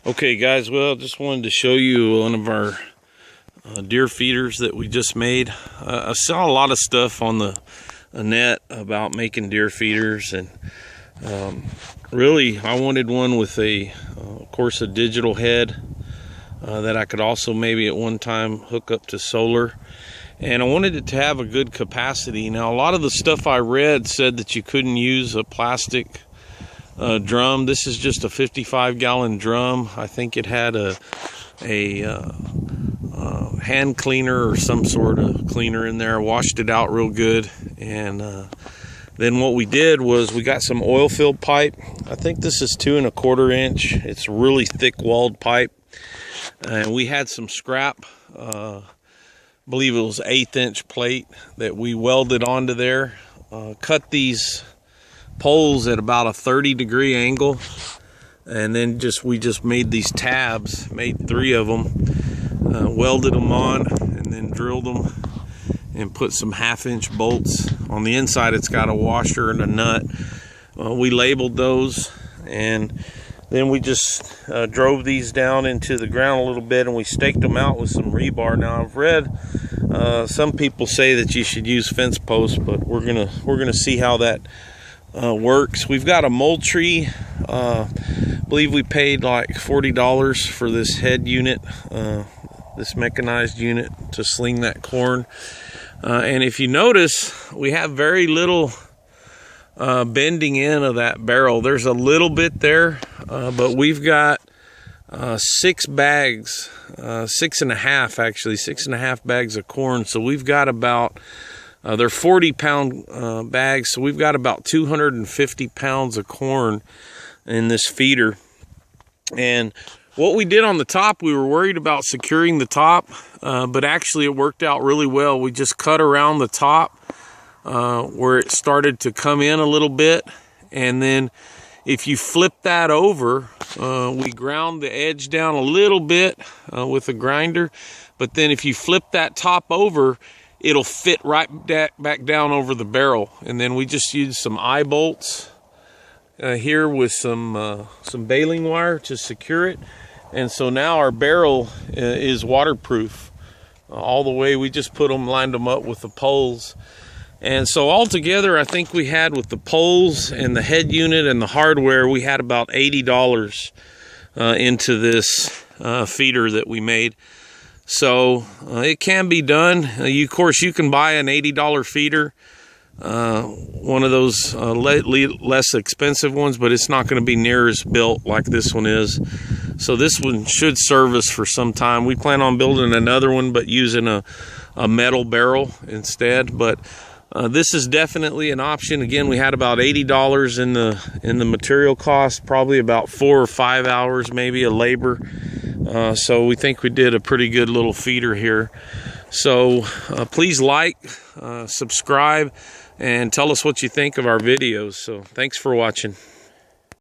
Okay guys, well, just wanted to show you one of our deer feeders that we just made. I saw a lot of stuff on the net about making deer feeders, and really I wanted one with of course a digital head that I could also maybe at one time hook up to solar, and I wanted it to have a good capacity. Now, a lot of the stuff I read said that you couldn't use a plastic drum. This is just a 55-gallon drum. I think it had a hand cleaner or some sort of cleaner in there. Washed it out real good, and then what we did was we got some oil filled pipe. I think this is 2 1/4 inch. It's really thick walled pipe, and we had some scrap, I believe it was 1/8 inch plate that we welded onto there. Cut these poles at about a 30-degree angle, and then we just made these tabs, made 3 of them, welded them on, and then drilled them and put some 1/2 inch bolts on the inside. It's got a washer and a nut. We labeled those, and then we just drove these down into the ground a little bit, and we staked them out with some rebar. Now, I've read some people say that you should use fence posts, but we're gonna see how that works. We've got a Moultrie. I believe we paid like $40 for this head unit, this mechanized unit to sling that corn. And if you notice, we have very little bending in of that barrel. There's a little bit there, but we've got 6 bags, 6 1/2 actually, 6 1/2 bags of corn. So we've got about they're 40-pound bags, so we've got about 250 pounds of corn in this feeder. And what we did on the top, we were worried about securing the top, but actually it worked out really well. We just cut around the top where it started to come in a little bit, and then if you flip that over, we ground the edge down a little bit with a grinder, but then if you flip that top over, it'll fit right back down over the barrel. And then we just used some eye bolts here with some baling wire to secure it. And so now our barrel is waterproof all the way. We just lined them up with the poles. And so altogether, I think we had, with the poles and the head unit and the hardware, we had about $80 into this feeder that we made. So it can be done. Of course, you can buy an $80 feeder, one of those less expensive ones, but it's not going to be near as built like this one is. So this one should serve us for some time. We plan on building another one, but using a metal barrel instead. But this is definitely an option. Again, we had about $80 in the material cost, probably about 4 or 5 hours maybe of labor. So we think we did a pretty good little feeder here. So please like, subscribe, and tell us what you think of our videos. So thanks for watching.